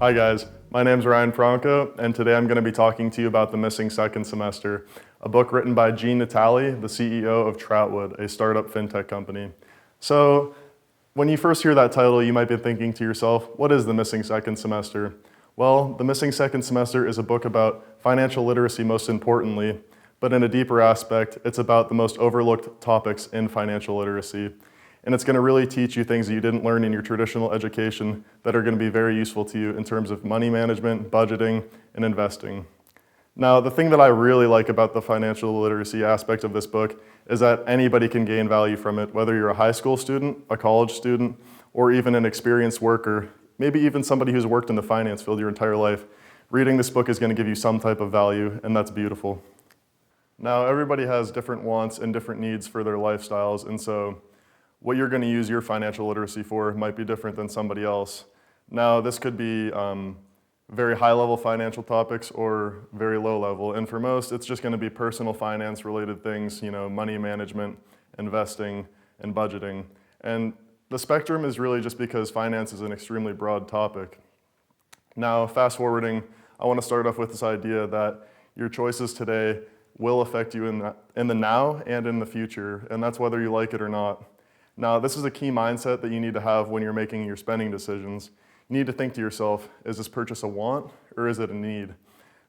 Hi guys, my name's Ryan Pronko, and today I'm going to be talking to you about The Missing Second Semester, a book written by Gene Natali, the CEO of Troutwood, a startup fintech company. So, when you first hear that title, you might be thinking to yourself, what is The Missing Second Semester? Well, The Missing Second Semester is a book about financial literacy most importantly, but in a deeper aspect, it's about the most overlooked topics in financial literacy. And it's going to really teach you things that you didn't learn in your traditional education that are going to be very useful to you in terms of money management, budgeting, and investing. Now, the thing that I really like about the financial literacy aspect of this book is that anybody can gain value from it, whether you're a high school student, a college student, or even an experienced worker, maybe even somebody who's worked in the finance field your entire life. Reading this book is going to give you some type of value, and that's beautiful. Now, everybody has different wants and different needs for their lifestyles, and so what you're going to use your financial literacy for might be different than somebody else. Now, this could be very high-level financial topics or very low-level, and for most, it's just going to be personal finance-related things, money management, investing, and budgeting. And the spectrum is really just because finance is an extremely broad topic. Now, fast-forwarding, I want to start off with this idea that your choices today will affect you in the now and in the future, and that's whether you like it or not. Now, this is a key mindset that you need to have when you're making your spending decisions. You need to think to yourself, is this purchase a want or is it a need?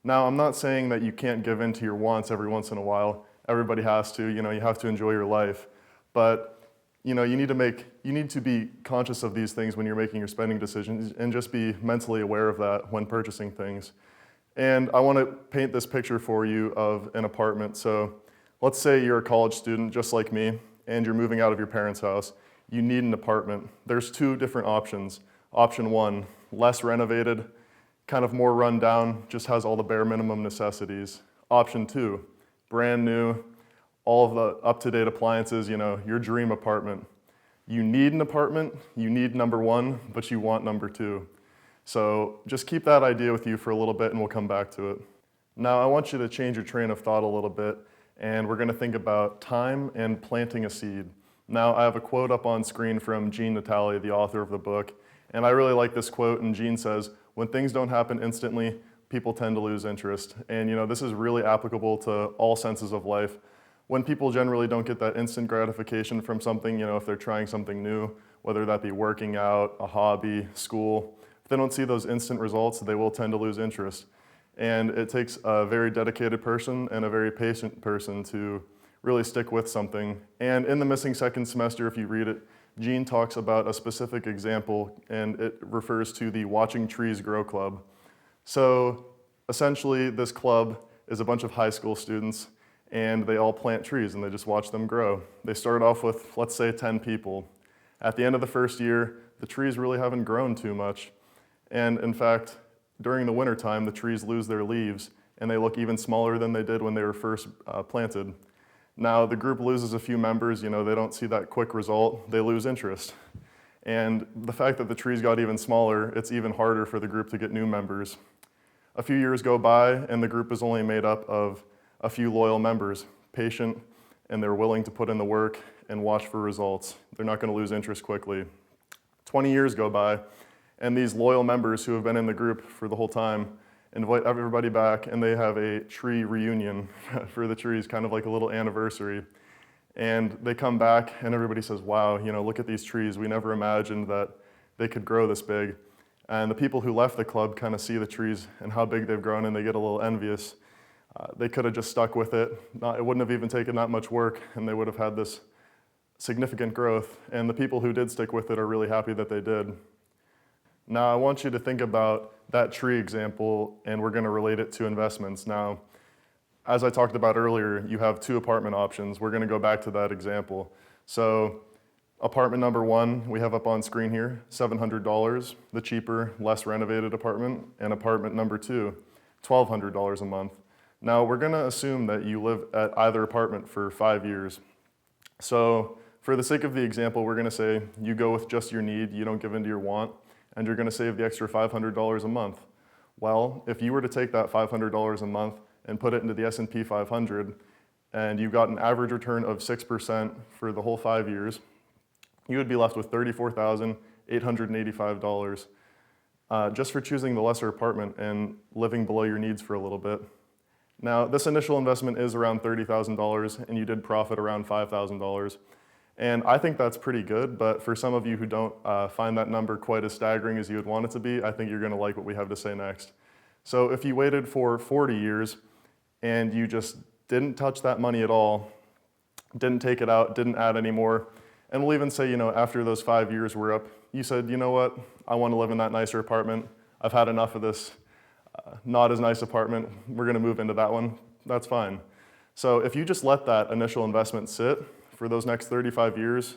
Now, I'm not saying that you can't give in to your wants every once in a while. Everybody has to, you have to enjoy your life. But, you need to be conscious of these things when you're making your spending decisions and just be mentally aware of that when purchasing things. And I want to paint this picture for you of an apartment. So let's say you're a college student just like me, and you're moving out of your parents' house. You need an apartment. There's two different options. Option one, less renovated, kind of more run down, just has all the bare minimum necessities. Option two, brand new, all of the up-to-date appliances, your dream apartment. You need an apartment, you need number one, but you want number two. So just keep that idea with you for a little bit and we'll come back to it. Now I want you to change your train of thought a little bit, and we're going to think about time and planting a seed. Now, I have a quote up on screen from Gene Natali, the author of the book, and I really like this quote, and Gene says, when things don't happen instantly, people tend to lose interest. And this is really applicable to all senses of life. When people generally don't get that instant gratification from something, if they're trying something new, whether that be working out, a hobby, school, if they don't see those instant results, they will tend to lose interest. And it takes a very dedicated person and a very patient person to really stick with something. And in The Missing Second Semester, if you read it, Gene talks about a specific example, and it refers to the Watching Trees Grow Club. So essentially, this club is a bunch of high school students, and they all plant trees, and they just watch them grow. They start off with, let's say, 10 people. At the end of the first year, the trees really haven't grown too much. And in fact, during the wintertime, the trees lose their leaves, and they look even smaller than they did when they were first planted. Now, the group loses a few members, they don't see that quick result, they lose interest. And the fact that the trees got even smaller, it's even harder for the group to get new members. A few years go by, and the group is only made up of a few loyal members, patient, and they're willing to put in the work and watch for results. They're not going to lose interest quickly. 20 years go by, and these loyal members who have been in the group for the whole time invite everybody back, and they have a tree reunion for the trees, kind of like a little anniversary. And they come back, and everybody says, wow, look at these trees. We never imagined that they could grow this big. And the people who left the club kind of see the trees and how big they've grown, and they get a little envious. They could have just stuck with it. It wouldn't have even taken that much work, and they would have had this significant growth. And the people who did stick with it are really happy that they did. Now, I want you to think about that tree example, and we're going to relate it to investments. Now, as I talked about earlier, you have two apartment options. We're going to go back to that example. So, apartment number one, we have up on screen here, $700, the cheaper, less renovated apartment, and apartment number two, $1,200 a month. Now, we're going to assume that you live at either apartment for 5 years. So, for the sake of the example, we're going to say you go with just your need, you don't give in to your want, and you're going to save the extra $500 a month. Well, if you were to take that $500 a month and put it into the S&P 500, and you got an average return of 6% for the whole 5 years, you would be left with $34,885. just for choosing the lesser apartment and living below your needs for a little bit. Now, this initial investment is around $30,000 and you did profit around $5,000. And I think that's pretty good, but for some of you who don't find that number quite as staggering as you would want it to be, I think you're gonna like what we have to say next. So if you waited for 40 years and you just didn't touch that money at all, didn't take it out, didn't add any more, and we'll even say, after those 5 years were up, you said, you know what, I wanna live in that nicer apartment. I've had enough of this not as nice apartment. We're gonna move into that one. That's fine. So if you just let that initial investment sit for those next 35 years,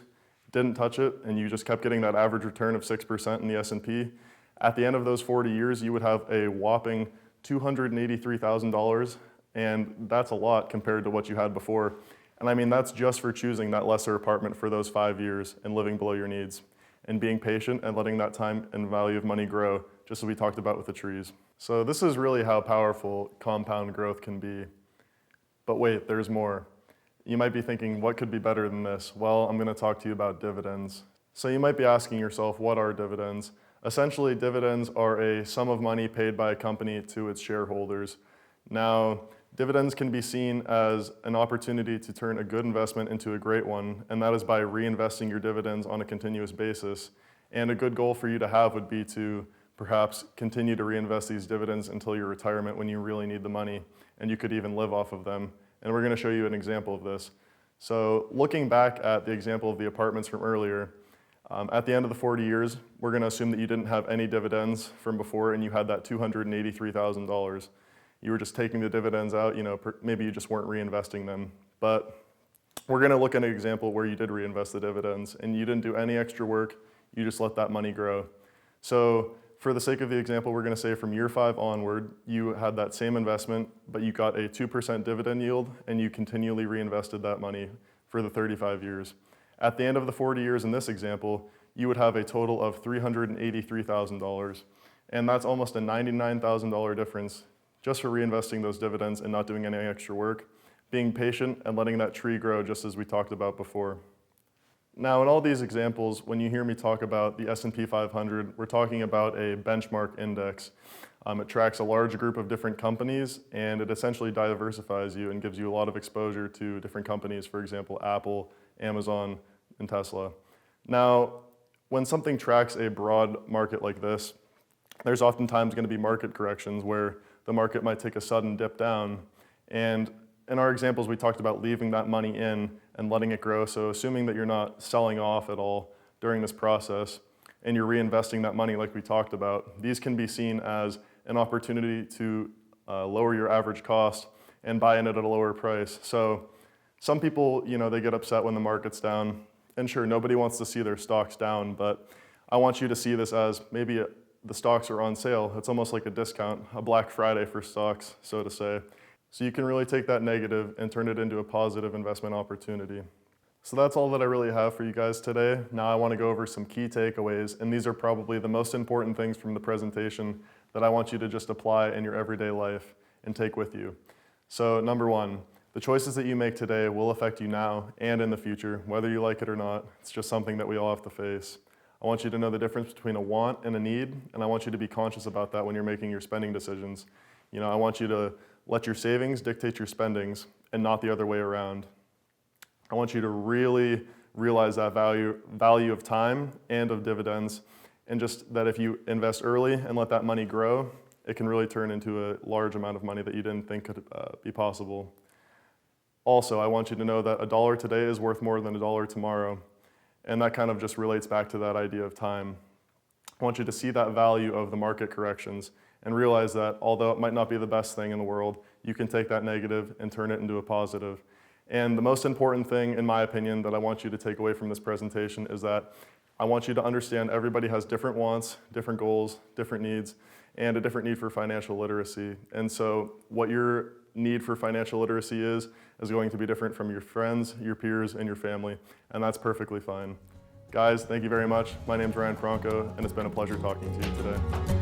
didn't touch it, and you just kept getting that average return of 6% in the S&P, at the end of those 40 years, you would have a whopping $283,000, and that's a lot compared to what you had before. And I mean, that's just for choosing that lesser apartment for those 5 years and living below your needs and being patient and letting that time and value of money grow, just as we talked about with the trees. So this is really how powerful compound growth can be. But wait, there's more. You might be thinking, what could be better than this? Well, I'm gonna talk to you about dividends. So you might be asking yourself, what are dividends? Essentially, dividends are a sum of money paid by a company to its shareholders. Now, dividends can be seen as an opportunity to turn a good investment into a great one, and that is by reinvesting your dividends on a continuous basis. And a good goal for you to have would be to perhaps continue to reinvest these dividends until your retirement when you really need the money, and you could even live off of them. And we're gonna show you an example of this. So looking back at the example of the apartments from earlier, at the end of the 40 years, we're gonna assume that you didn't have any dividends from before and you had that $283,000. You were just taking the dividends out, maybe you just weren't reinvesting them. But we're gonna look at an example where you did reinvest the dividends and you didn't do any extra work, you just let that money grow. So for the sake of the example, we're gonna say from year 5 onward, you had that same investment, but you got a 2% dividend yield and you continually reinvested that money for the 35 years. At the end of the 40 years in this example, you would have a total of $383,000. And that's almost a $99,000 difference just for reinvesting those dividends and not doing any extra work, being patient and letting that tree grow just as we talked about before. Now, in all these examples, when you hear me talk about the S&P 500, we're talking about a benchmark index. It tracks a large group of different companies, and it essentially diversifies you and gives you a lot of exposure to different companies, for example, Apple, Amazon, and Tesla. Now, when something tracks a broad market like this, there's oftentimes going to be market corrections where the market might take a sudden dip down. And in our examples, we talked about leaving that money in and letting it grow. So assuming that you're not selling off at all during this process and you're reinvesting that money like we talked about, these can be seen as an opportunity to lower your average cost and buy in at a lower price. So some people, they get upset when the market's down. And sure, nobody wants to see their stocks down, but I want you to see this as maybe the stocks are on sale. It's almost like a discount, a Black Friday for stocks, so to say. So you can really take that negative and turn it into a positive investment opportunity. So that's all that I really have for you guys today. Now I want to go over some key takeaways, and these are probably the most important things from the presentation that I want you to just apply in your everyday life and take with you. So number 1, the choices that you make today will affect you now and in the future, whether you like it or not. It's just something that we all have to face. I want you to know the difference between a want and a need, and I want you to be conscious about that when you're making your spending decisions. I want you to let your savings dictate your spendings and not the other way around. I want you to really realize that value of time and of dividends, and just that if you invest early and let that money grow, it can really turn into a large amount of money that you didn't think could be possible. Also, I want you to know that $1 today is worth more than $1 tomorrow. And that kind of just relates back to that idea of time. I want you to see that value of the market corrections and realize that although it might not be the best thing in the world, you can take that negative and turn it into a positive. And the most important thing, in my opinion, that I want you to take away from this presentation is that I want you to understand everybody has different wants, different goals, different needs, and a different need for financial literacy. And so what your need for financial literacy is going to be different from your friends, your peers, and your family, and that's perfectly fine. Guys, thank you very much. My name's Ryan Pronko, and it's been a pleasure talking to you today.